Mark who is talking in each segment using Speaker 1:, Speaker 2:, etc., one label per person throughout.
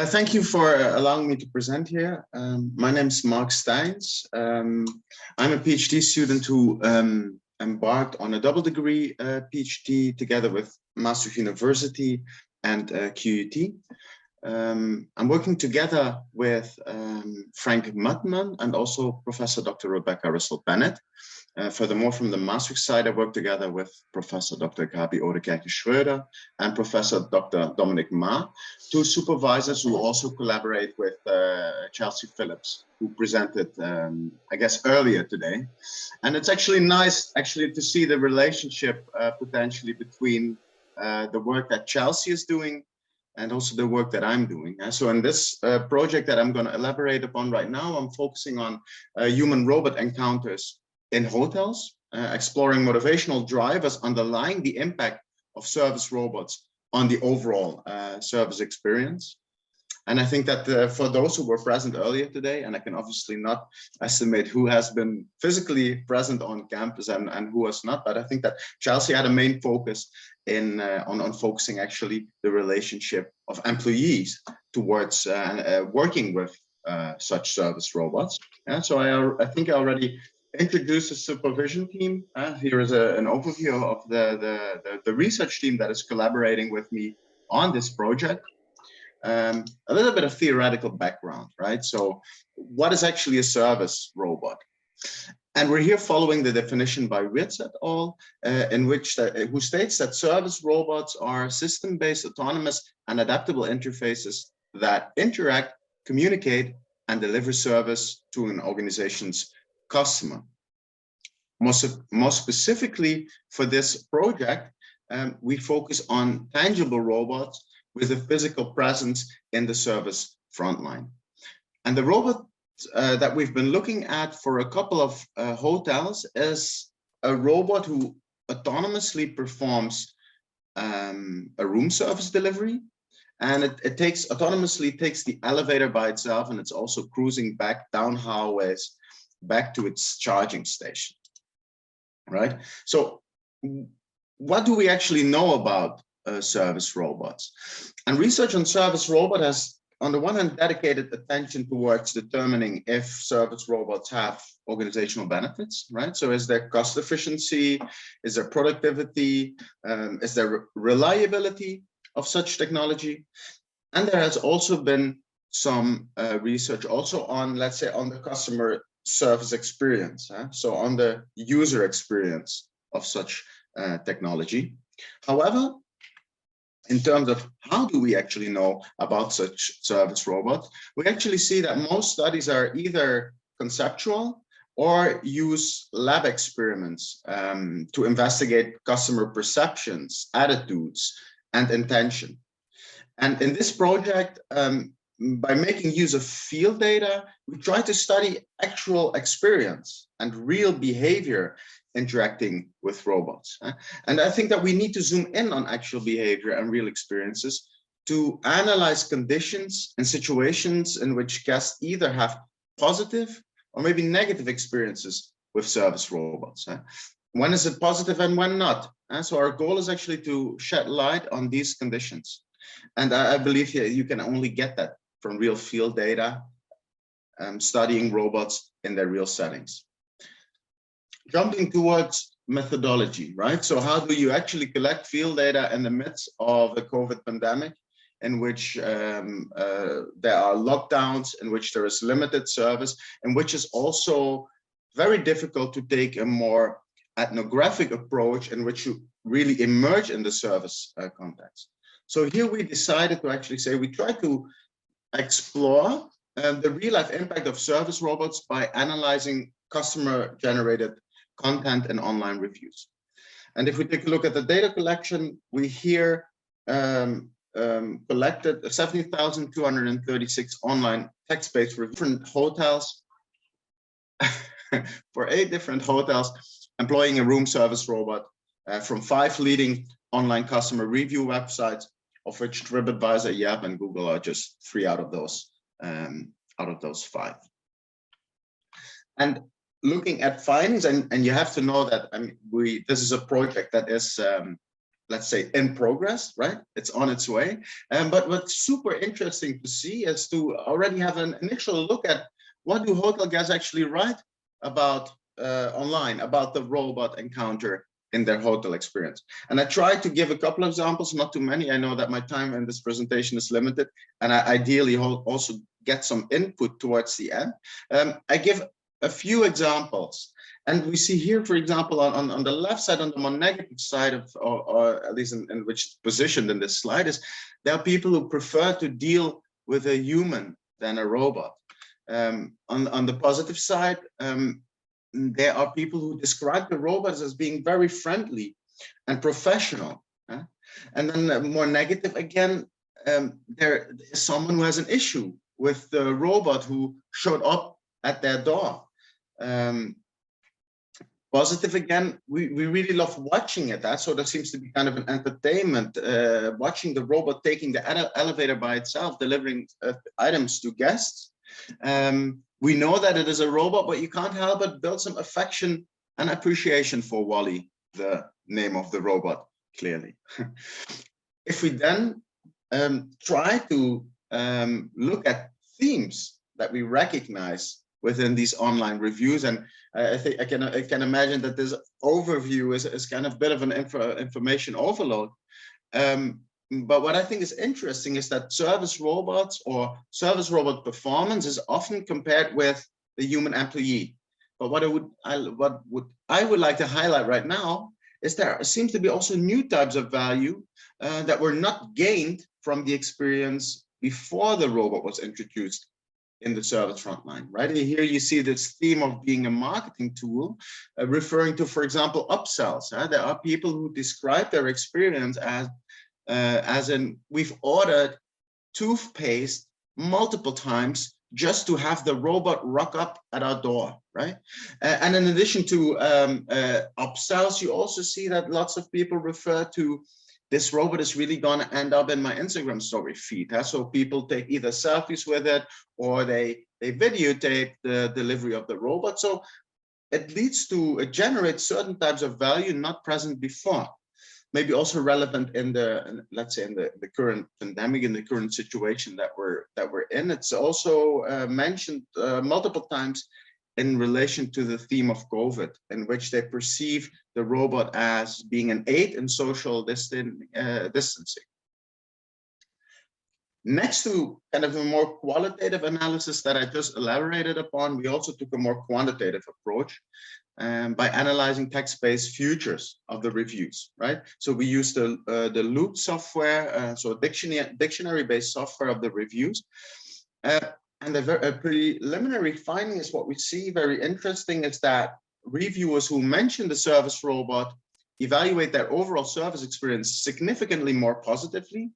Speaker 1: Thank you for allowing me to present here. My name is Mark Steins. I'm a PhD student who embarked on a double degree PhD together with Maastricht University and QUT. I'm working together with Frank Mutman and also Professor Dr. Rebecca Russell-Bennett. Furthermore, from the Maastricht side, I work together with Professor Dr. Gabi Odekerke-Schröder and Professor Dr. Dominic Ma, two supervisors who also collaborate with Chelsea Phillips, who presented, I guess, earlier today. And it's actually nice, to see the relationship potentially between the work that Chelsea is doing and also the work that I'm doing. So in this project that I'm going to elaborate upon right now, I'm focusing on human-robot encounters in hotels, exploring motivational drivers underlying the impact of service robots on the overall service experience. And I think that for those who were present earlier today, and I can obviously not estimate who has been physically present on campus and who was not, but I think that Chelsea had a main focus in on focusing actually the relationship of employees towards working with such service robots. And so I think I already introduce the supervision team. Here is an overview of the research team that is collaborating with me on this project. A little bit of theoretical background, right? So what is actually a service robot? And we're here following the definition by Ritz et al., who states that service robots are system-based, autonomous, and adaptable interfaces that interact, communicate, and deliver service to an organization's customer. More specifically for this project, we focus on tangible robots with a physical presence in the service frontline. And the robot that we've been looking at for a couple of hotels is a robot who autonomously performs a room service delivery. And it autonomously takes the elevator by itself, and it's also cruising back down hallways back to its charging station, right? So what do we actually know about service robots? And research on service robot has, on the one hand, dedicated attention towards determining if service robots have organizational benefits, right? So is there cost efficiency? Is there productivity? Is there reliability of such technology? And there has also been some research also on, let's say, on the customer service experience, so on the user experience of such technology. However, in terms of how do we actually know about such service robots, we actually see that most studies are either conceptual or use lab experiments to investigate customer perceptions, attitudes, and intention. And in this project, by making use of field data, we try to study actual experience and real behavior interacting with robots. And I think that we need to zoom in on actual behavior and real experiences to analyze conditions and situations in which guests either have positive or maybe negative experiences with service robots. When is it positive and when not? So our goal is actually to shed light on these conditions. And I believe you can only get that from real field data, studying robots in their real settings. Jumping towards methodology, right? So how do you actually collect field data in the midst of the COVID pandemic, in which there are lockdowns, in which there is limited service, and which is also very difficult to take a more ethnographic approach in which you really emerge in the service context. So here we decided to actually say we try to explore the real-life impact of service robots by analyzing customer-generated content and online reviews. And if we take a look at the data collection, we here collected 70,236 online text-based reviews from hotels for 8 different hotels employing a room service robot from 5 leading online customer review websites, of which TripAdvisor, Yelp, and Google are just 3 out of those 5. And looking at findings, and you have to know that this is a project that is let's say, in progress, right? It's on its way. But what's super interesting to see is to already have an initial look at what do hotel guests actually write about online, about the robot encounter in their hotel experience. And I tried to give a couple of examples, not too many. I know that my time in this presentation is limited, and I ideally also get some input towards the end. I give a few examples. And we see here, for example, on the left side, on the more negative side of, or at least in which it's positioned in this slide, is there are people who prefer to deal with a human than a robot. On the positive side, there are people who describe the robots as being very friendly and professional. And then more negative again, there is someone who has an issue with the robot who showed up at their door. Positive again, we really love watching it. So there seems to be kind of an entertainment, watching the robot taking the elevator by itself, delivering items to guests. We know that it is a robot, but you can't help but build some affection and appreciation for Wally, the name of the robot, clearly. If we then try to look at themes that we recognize within these online reviews, and I think I can imagine that this overview is kind of a bit of an information overload. But what I think is interesting is that service robots or service robot performance is often compared with the human employee. But what I would like to highlight right now is there seems to be also new types of value that were not gained from the experience before the robot was introduced in the service frontline, right? And here you see this theme of being a marketing tool, referring to, for example, upsells. There are people who describe their experience as in we've ordered toothpaste multiple times just to have the robot rock up at our door, right? And in addition to upsells, you also see that lots of people refer to this robot is really going to end up in my Instagram story feed. So people take either selfies with it or they videotape the delivery of the robot. So it generates certain types of value not present before. Maybe also relevant in let's say in the current pandemic, in the current situation that we're in. It's also mentioned multiple times in relation to the theme of COVID, in which they perceive the robot as being an aid in social distancing. Next to kind of a more qualitative analysis that I just elaborated upon, we also took a more quantitative approach by analyzing text-based futures of the reviews, right? So we used the Loop software, so dictionary-based software of the reviews. And a preliminary finding is what we see very interesting is that reviewers who mention the service robot evaluate their overall service experience significantly more positively.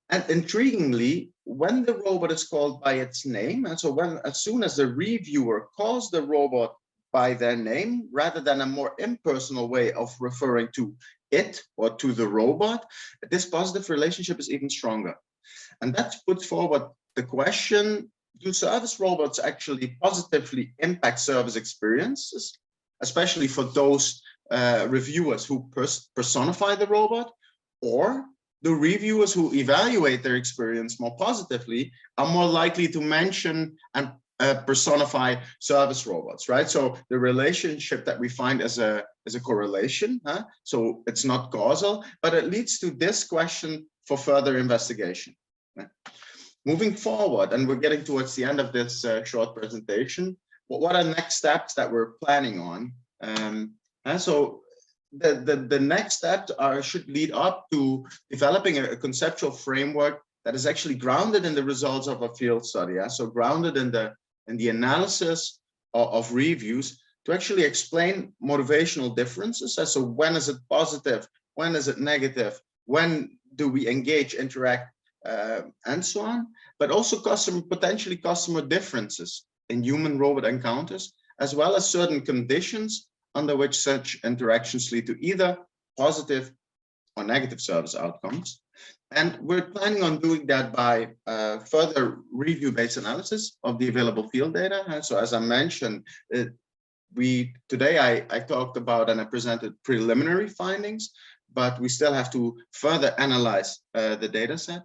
Speaker 1: And intriguingly, when the robot is called by its name, and so as soon as the reviewer calls the robot by their name, rather than a more impersonal way of referring to it or to the robot, this positive relationship is even stronger. And that puts forward the question, do service robots actually positively impact service experiences, especially for those reviewers who personify the robot, or the reviewers who evaluate their experience more positively are more likely to mention and personify service robots, right? So the relationship that we find as a correlation, so it's not causal, but it leads to this question for further investigation. Moving forward, and we're getting towards the end of this short presentation, what are next steps that we're planning on? And so the next steps should lead up to developing a conceptual framework that is actually grounded in the results of a field study. So grounded in the analysis of reviews to actually explain motivational differences. So when is it positive? When is it negative? When do we engage, interact, and so on? But also potentially customer differences in human-robot encounters, as well as certain conditions under which such interactions lead to either positive or negative service outcomes. And we're planning on doing that by further review-based analysis of the available field data. And so as I mentioned, today I talked about and I presented preliminary findings, but we still have to further analyze the data set,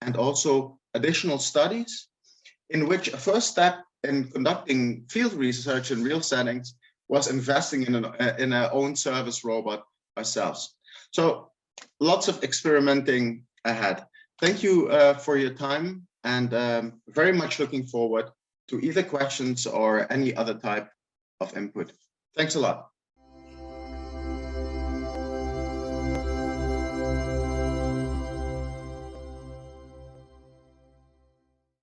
Speaker 1: and also additional studies, in which a first step in conducting field research in real settings was investing in our own service robot ourselves. So lots of experimenting ahead. Thank you for your time, and very much looking forward to either questions or any other type of input. Thanks a lot.